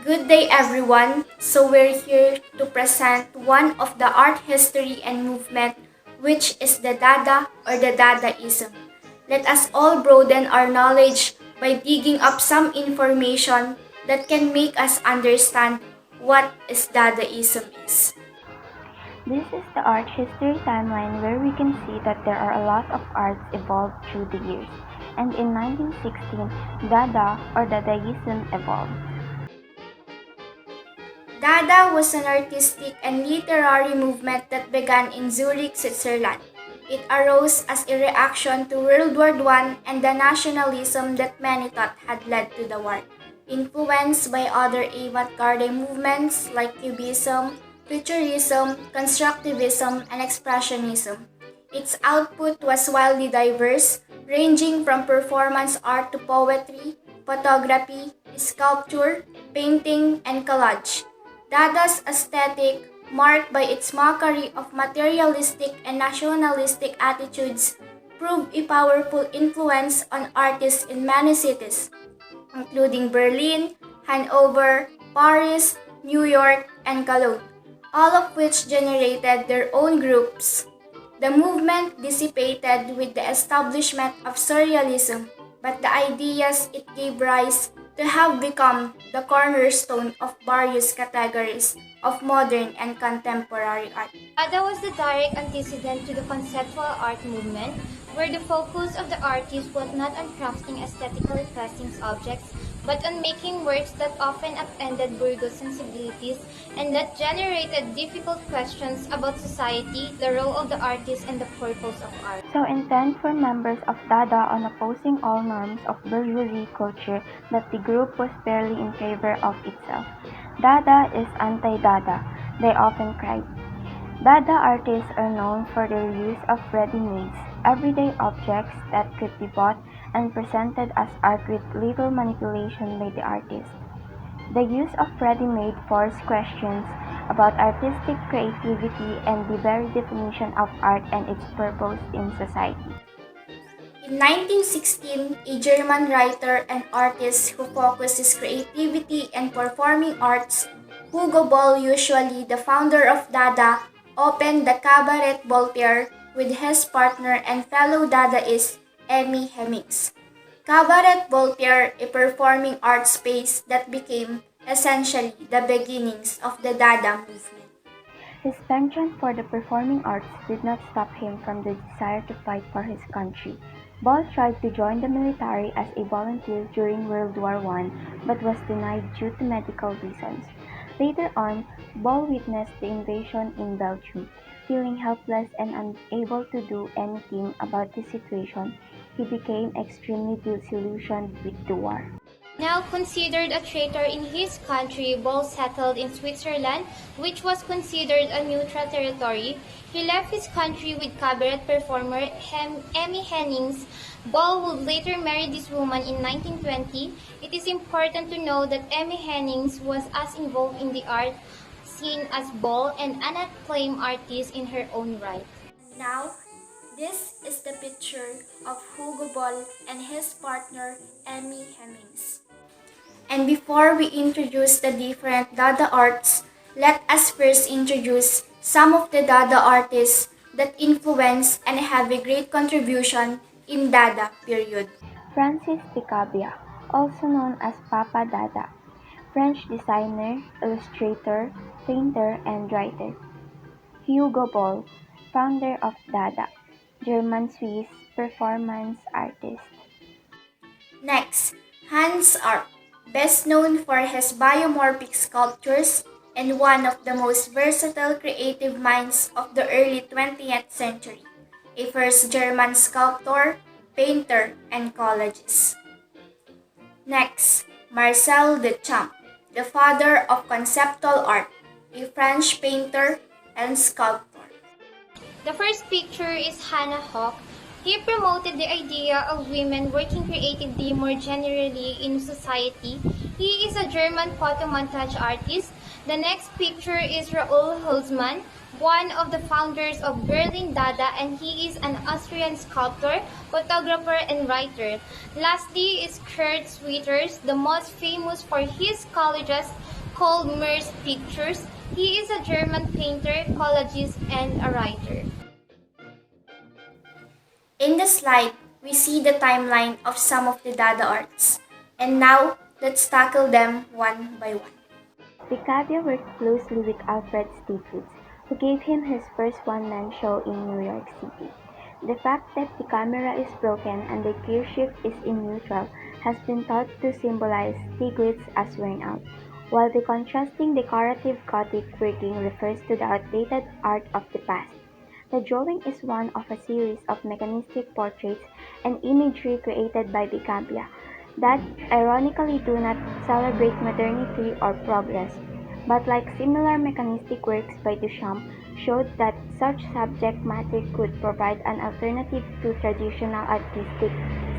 Good day everyone. So we're here to present one of the art history and movement which is the Dada or the Dadaism. Let us all broaden our knowledge by digging up some information that can make us understand what is Dadaism is. This is the art history timeline where we can see that there are a lot of arts evolved through the years. And in 1916, Dada or Dadaism evolved. Dada was an artistic and literary movement that began in Zurich, Switzerland. It arose as a reaction to World War I and the nationalism that many thought had led to the war. Influenced by other avant-garde movements like Cubism, Futurism, Constructivism, and Expressionism. Its output was wildly diverse, ranging from performance art to poetry, photography, sculpture, painting, and collage. Dada's aesthetic, marked by its mockery of materialistic and nationalistic attitudes, proved a powerful influence on artists in many cities, including Berlin, Hanover, Paris, New York, and Cologne, all of which generated their own groups. The movement dissipated with the establishment of Surrealism, but the ideas it gave rise to have become the cornerstone of various categories of modern and contemporary art. Dada was the direct antecedent to the conceptual art movement, where the focus of the artist was not on crafting aesthetically pleasing objects, but on making works that often upended bourgeois sensibilities and that generated difficult questions about society, the role of the artist, and the purpose of art. So intent for members of Dada on opposing all norms of bourgeoisie culture that the group was barely in favor of itself. Dada is anti-Dada, they often cried. Dada artists are known for their use of ready-mades, everyday objects that could be bought and presented as art with little manipulation by the artist. The use of ready-made forced questions about artistic creativity and the very definition of art and its purpose in society. In 1916, a German writer and artist who focused his creativity and performing arts, Hugo Ball, usually the founder of Dada, opened the Cabaret Voltaire with his partner and fellow Dadaist Emmy Hemmings. Cabaret Voltaire, a performing art space that became essentially the beginnings of the Dada movement. His penchant for the performing arts did not stop him from the desire to fight for his country. Ball tried to join the military as a volunteer during World War I, but was denied due to medical reasons. Later on, Ball witnessed the invasion in Belgium. Feeling helpless and unable to do anything about the situation, he became extremely disillusioned with the war. Now considered a traitor in his country, Ball settled in Switzerland, which was considered a neutral territory. He left his country with cabaret performer Emmy Hennings. Ball would later marry this woman in 1920. It is important to know that Emmy Hennings was as involved in the art scene as Ball and an acclaimed artist in her own right. Now, this is the picture of Hugo Ball and his partner Emmy Hemmings. And before we introduce the different Dada arts, let us first introduce some of the Dada artists that influence and have a great contribution in Dada period. Francis Picabia, also known as Papa Dada, French designer, illustrator, painter, and writer. Hugo Ball, founder of Dada, German-Swiss performance artist. Next, Hans Arp, best known for his biomorphic sculptures and one of the most versatile creative minds of the early 20th century, a first German sculptor, painter, and collagist. Next, Marcel Duchamp, the father of conceptual art, a French painter and sculptor. The first picture is Hannah Hawk. He promoted the idea of women working creatively more generally in society. He is a German photomontage artist. The next picture is Raoul Holzmann, one of the founders of Berlin Dada, and he is an Austrian sculptor, photographer, and writer. Lastly is Kurt Schwitters, the most famous for his collages called Mer's Pictures. He is a German painter, collagist, and a writer. In the slide, we see the timeline of some of the Dada arts. And now, let's tackle them one by one. Picabia worked closely with Alfred Stieglitz, who gave him his first one-man show in New York City. The fact that the camera is broken and the gear shift is in neutral has been thought to symbolize Stieglitz as worn out, while the contrasting decorative Gothic working refers to the outdated art of the past. The drawing is one of a series of mechanistic portraits and imagery created by Picabia that ironically do not celebrate modernity or progress, but like similar mechanistic works by Duchamp, showed that such subject matter could provide an alternative to traditional artistic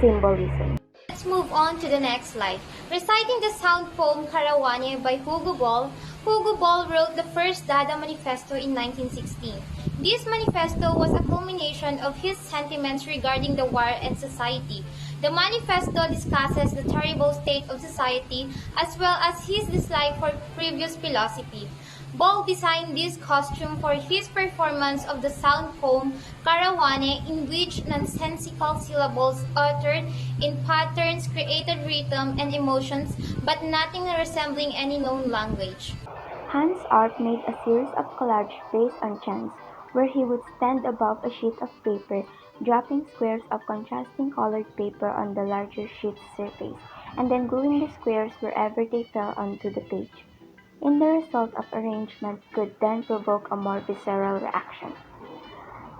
symbolism. Let's move on to the next slide. Reciting the sound poem Karawane by Hugo Ball wrote the first Dada Manifesto in 1916. This manifesto was a culmination of his sentiments regarding the war and society. The manifesto discusses the terrible state of society as well as his dislike for previous philosophy. Ball designed this costume for his performance of the sound poem Karawane, in which nonsensical syllables uttered in patterns created rhythm and emotions, but nothing resembling any known language. Hans Arp made a series of collages based on chance, where he would stand above a sheet of paper, dropping squares of contrasting colored paper on the larger sheet's surface, and then gluing the squares wherever they fell onto the page. In the result of arrangement could then provoke a more visceral reaction.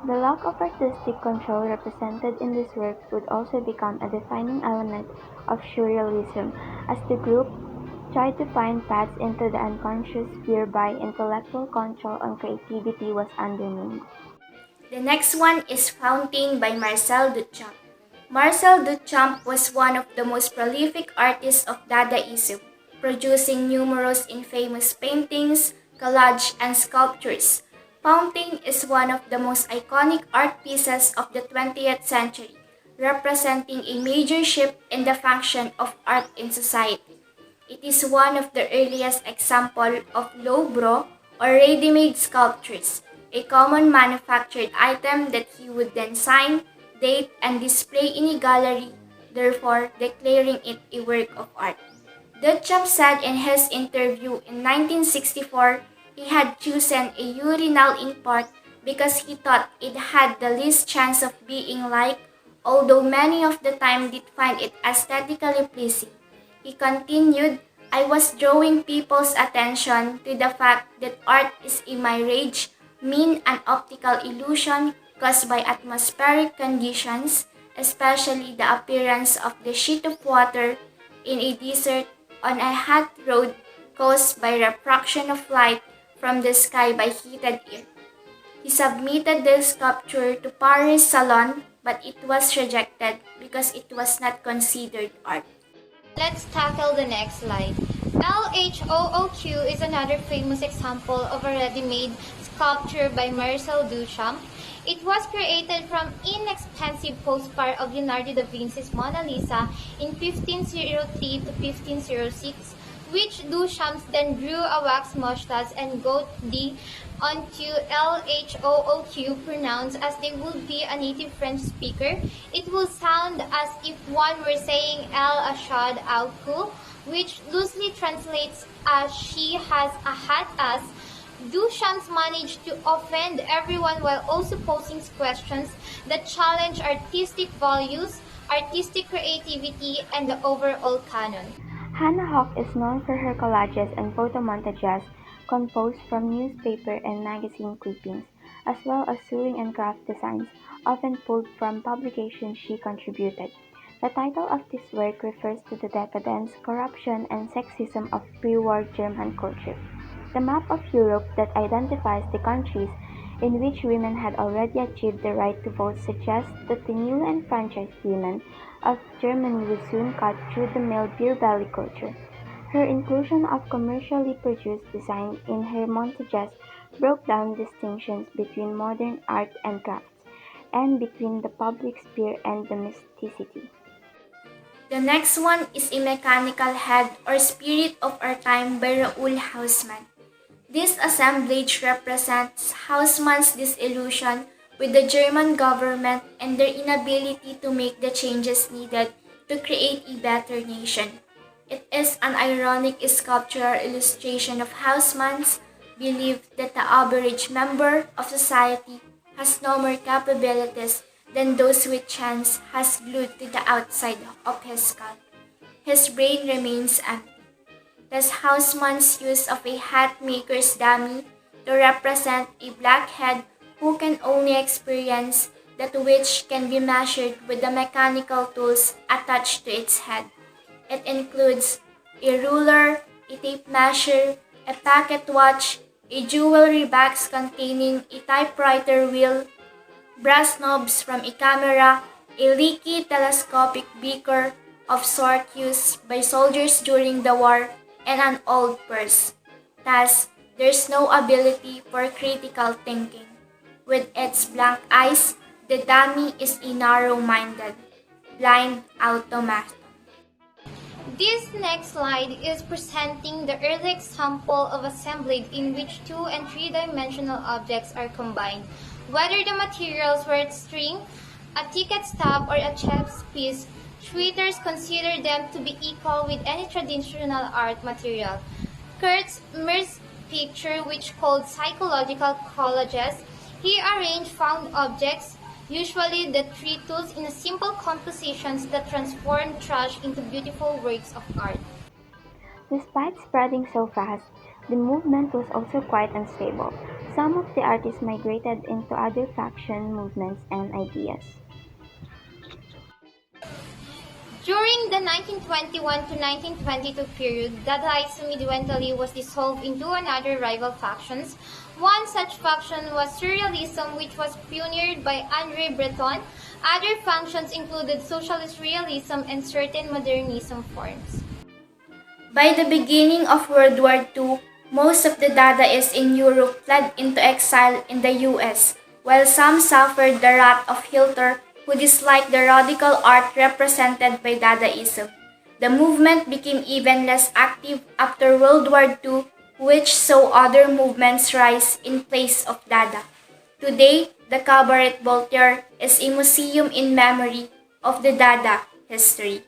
The lack of artistic control represented in this work would also become a defining element of surrealism, as the group tried to find paths into the unconscious whereby intellectual control on creativity was undermined. The next one is Fountain by Marcel Duchamp. Marcel Duchamp was one of the most prolific artists of Dadaism, producing numerous infamous paintings, collage, and sculptures. Fountain is one of the most iconic art pieces of the 20th century, representing a major shift in the function of art in society. It is one of the earliest examples of lowbrow or ready-made sculptures, a common manufactured item that he would then sign, date, and display in a gallery, therefore declaring it a work of art. Duchamp said in his interview in 1964 he had chosen a urinal ink pot because he thought it had the least chance of being liked, although many of the time did find it aesthetically pleasing. He continued, I was drawing people's attention to the fact that art is a mirage, mean and optical illusion caused by atmospheric conditions, especially the appearance of the sheet of water in a desert on a hot road caused by refraction of light from the sky by heated air. He submitted the sculpture to Paris Salon, but it was rejected because it was not considered art. Let's tackle the next slide. LHOOQ is another famous example of a ready-made sculpture by Marcel Duchamp. It was created from inexpensive postcard of Leonardo da Vinci's Mona Lisa in 1503 to 1506, which Duchamp then drew a wax mustache and goat D onto. LHOOQ pronounced as they would be a native French speaker. It will sound as if one were saying El Ashad Al Kul, which loosely translates as she has a hat as. Duchamp managed to offend everyone while also posing questions that challenge artistic values, artistic creativity, and the overall canon. Hannah Hawk is known for her collages and photomontages composed from newspaper and magazine clippings, as well as sewing and craft designs, often pulled from publications she contributed. The title of this work refers to the decadence, corruption, and sexism of pre-war German culture. The map of Europe that identifies the countries in which women had already achieved the right to vote suggests that the newly enfranchised women of Germany would soon cut through the male beer-belly culture. Her inclusion of commercially produced design in her montages broke down distinctions between modern art and crafts, and between the public sphere and domesticity. The next one is A Mechanical Head or Spirit of Our Time by Raoul Hausmann. This assemblage represents Hausmann's disillusion with the German government and their inability to make the changes needed to create a better nation. It is an ironic sculptural illustration of Hausmann's belief that the average member of society has no more capabilities than those which chance has glued to the outside of his skull. His brain remains empty. Thus Hausmann's use of a hat maker's dummy to represent a blackhead who can only experience that which can be measured with the mechanical tools attached to its head. It includes a ruler, a tape measure, a pocket watch, a jewelry box containing a typewriter wheel, brass knobs from a camera, a leaky telescopic beaker of sort used by soldiers during the war, and an old purse. Thus, there's no ability for critical thinking. With its blank eyes, the dummy is a narrow-minded, blind automaton. This next slide is presenting the early example of assemblage in which two- and three-dimensional objects are combined. Whether the materials were string, a ticket stub, or a chess piece, Schwitters consider them to be equal with any traditional art material. Kurtz Mer's picture, which called psychological collages, he arranged found objects, usually the tree tools, in simple compositions that transformed trash into beautiful works of art. Despite spreading so fast, the movement was also quite unstable. Some of the artists migrated into other faction movements and ideas. During the 1921 to 1922 period, Dadaism eventually was dissolved into another rival factions. One such faction was Surrealism, which was pioneered by André Breton. Other factions included Socialist Realism and certain Modernism forms. By the beginning of World War II, most of the Dadaists in Europe fled into exile in the US, while some suffered the wrath of Hitler, who disliked the radical art represented by Dadaism. The movement became even less active after World War II, which saw other movements rise in place of Dada. Today, the Cabaret Voltaire is a museum in memory of the Dada history.